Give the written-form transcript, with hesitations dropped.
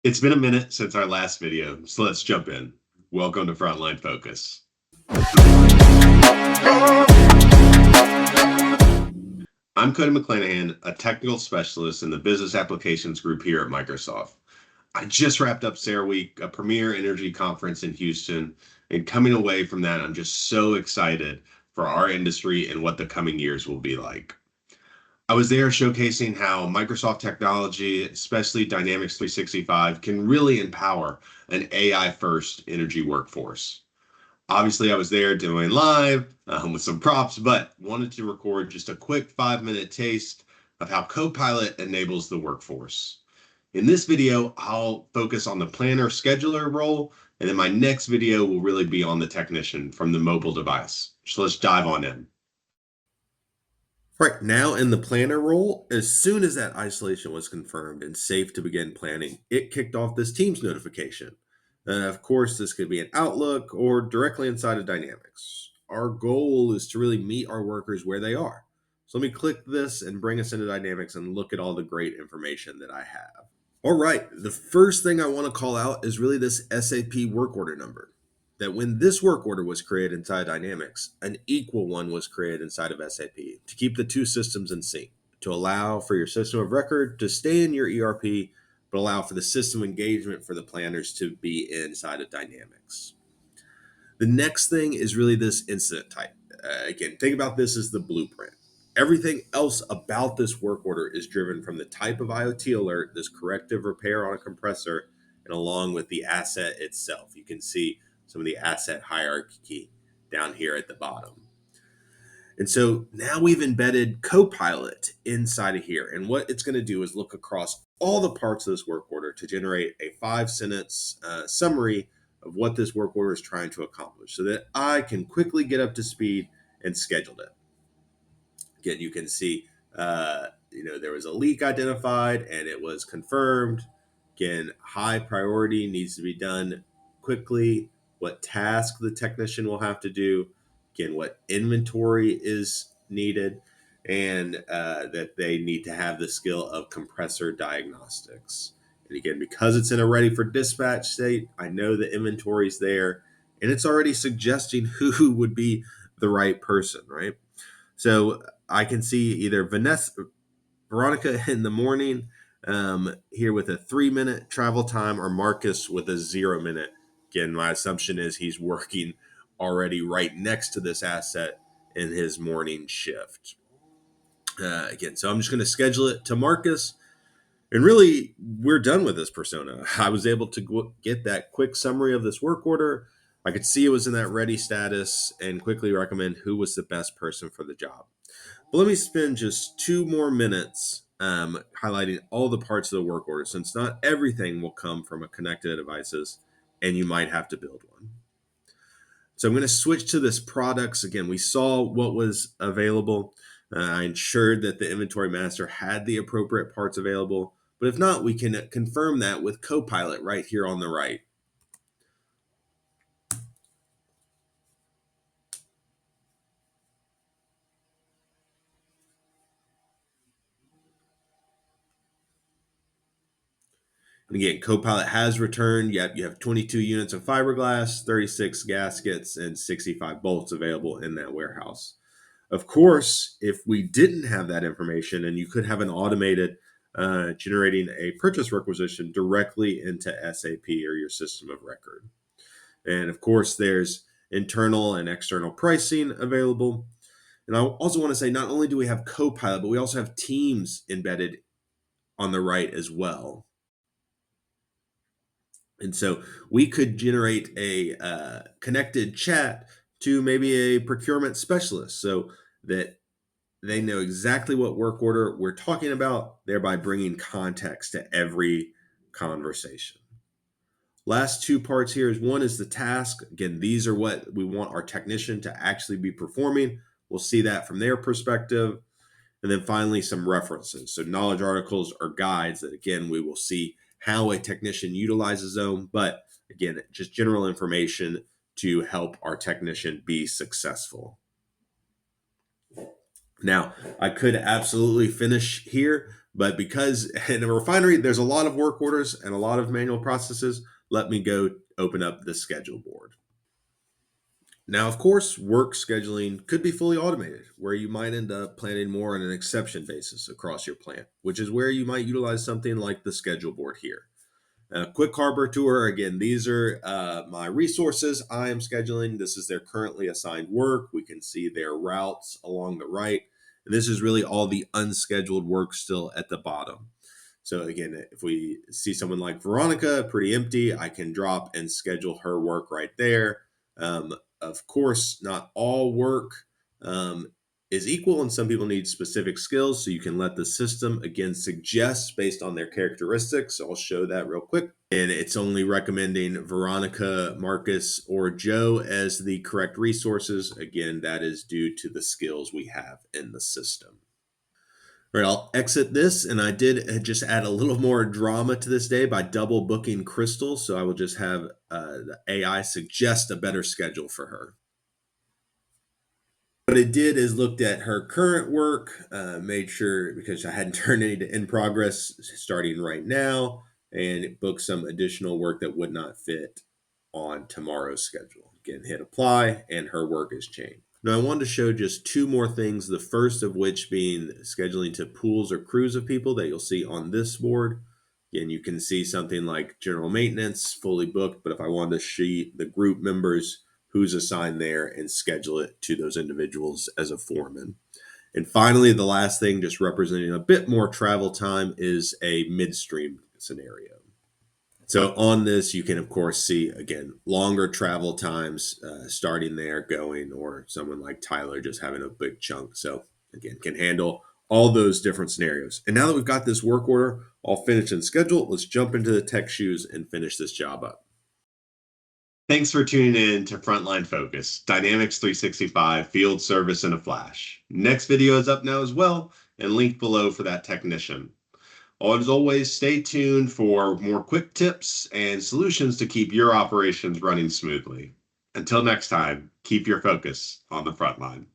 It's been a minute since our last video, so let's jump in. Welcome to Frontline Focus. I'm Cody McClanahan, a technical specialist in the business applications group here at Microsoft. I just wrapped up CERAWeek, a premier energy conference in Houston, and coming away from that, I'm just so excited for our industry and what the coming years will be like. I was there showcasing how Microsoft technology, especially Dynamics 365, can really empower an AI-first energy workforce. Obviously, I was there doing live with some props, but wanted to record just a quick 5-minute taste of how Copilot enables the workforce. In this video, I'll focus on the planner scheduler role, and then my next video will really be on the technician from the mobile device. So let's dive on in. Right now in the planner role, as soon as that isolation was confirmed and safe to begin planning, it kicked off this Teams notification. Of course, this could be an Outlook or directly inside of Dynamics. Our goal is to really meet our workers where they are. So let me click this and bring us into Dynamics and look at all the great information that I have. All right, the first thing I want to call out is really this SAP work order number. That when this work order was created inside Dynamics, an equal one was created inside of SAP to keep the two systems in sync, to allow for your system of record to stay in your ERP, but allow for the system engagement for the planners to be inside of Dynamics. The next thing is really this incident type. Again, think about this as the blueprint. Everything else about this work order is driven from the type of IoT alert, this corrective repair on a compressor, and along with the asset itself. You can see some of the asset hierarchy down here at the bottom. And so now we've embedded Copilot inside of here. And what it's going to do is look across all the parts of this work order to generate a 5-sentence summary of what this work order is trying to accomplish so that I can quickly get up to speed and schedule it. Again, you can see, there was a leak identified and it was confirmed. Again, high priority needs to be done quickly. What task the technician will have to do. Again, what inventory is needed, and that they need to have the skill of compressor diagnostics. And again, because it's in a ready for dispatch state, I know the inventory is there, and it's already suggesting who would be the right person, right? So I can see either Veronica in the morning here with a 3-minute travel time, or Marcus with a 0-minute. Again, my assumption is he's working already right next to this asset in his morning shift. Again, so I'm just going to schedule it to Marcus. And really, we're done with this persona. I was able to get that quick summary of this work order. I could see it was in that ready status and quickly recommend who was the best person for the job. But let me spend just 2 more minutes highlighting all the parts of the work order, since not everything will come from a connected devices, and you might have to build one. So I'm going to switch to this products. Again, we saw what was available. I ensured that the inventory master had the appropriate parts available. But if not, we can confirm that with Copilot right here on the right. And again, Copilot has returned. You have 22 units of fiberglass, 36 gaskets, and 65 bolts available in that warehouse. Of course, if we didn't have that information, and you could have an automated generating a purchase requisition directly into SAP or your system of record. And of course, there's internal and external pricing available. And I also want to say, not only do we have Copilot, but we also have Teams embedded on the right as well. And so we could generate a connected chat to maybe a procurement specialist so that they know exactly what work order we're talking about, thereby bringing context to every conversation. Last 2 parts here is, one is the task. Again, these are what we want our technician to actually be performing. We'll see that from their perspective. And then finally, some references. So knowledge articles or guides that, again, we will see how a technician utilizes them. But again, just general information to help our technician be successful. Now, I could absolutely finish here, But because in a refinery, there's a lot of work orders and a lot of manual processes, let me go open up the schedule board. Now, of course, work scheduling could be fully automated, where you might end up planning more on an exception basis across your plant, which is where you might utilize something like the schedule board here. A quick harbor tour. Again, these are my resources I am scheduling. This is their currently assigned work. We can see their routes along the right. And this is really all the unscheduled work still at the bottom. So again, if we see someone like Veronica, pretty empty, I can drop and schedule her work right there. Of course, not all work is equal, and some people need specific skills. So you can let the system again suggest based on their characteristics. So I'll show that real quick. And it's only recommending Veronica, Marcus, or Joe as the correct resources. Again, that is due to the skills we have in the system. All right, I'll exit this, and I did just add a little more drama to this day by double booking Crystal. So I will just have the AI suggest a better schedule for her. What it did is looked at her current work, made sure, because I hadn't turned any to in progress starting right now, and it booked some additional work that would not fit on tomorrow's schedule. Again, hit apply, and her work is changed. Now, I wanted to show just two more things, the first of which being scheduling to pools or crews of people that you'll see on this board. Again, you can see something like general maintenance, fully booked, but if I wanted to see the group members, who's assigned there, and schedule it to those individuals as a foreman. And finally, the last thing, just representing a bit more travel time, is a midstream scenario. So on this, you can, of course, see, again, longer travel times starting there, going, or someone like Tyler just having a big chunk. So, again, can handle all those different scenarios. And now that we've got this work order all finished and scheduled, let's jump into the tech shoes and finish this job up. Thanks for tuning in to Frontline Focus, Dynamics 365 Field Service in a Flash. Next video is up now as well, and linked below for that technician. As always, stay tuned for more quick tips and solutions to keep your operations running smoothly. Until next time, keep your focus on the front line.